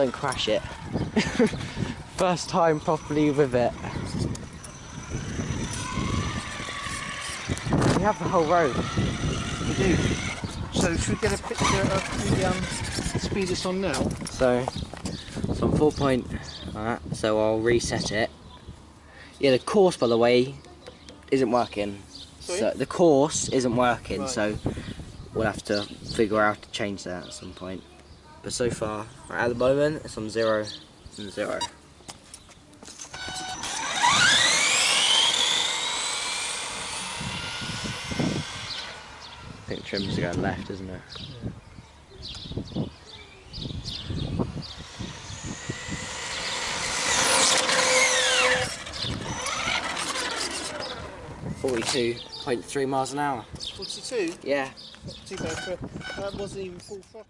don't crash it. First time properly with it. We have the whole road. We do. So should we get a picture of the speed it's on now? So I'm 4 point. Alright, so I'll reset it. Yeah, the course, by the way, isn't working. Sorry? So the course isn't working, Right. so we'll have to figure out how to change that at some point. But so far, right, at the moment, it's on 0 and 0. I think trim's going left, isn't it? Yeah. 42.3 miles an hour. 42? Yeah. Not too bad for, that wasn't even full throttle.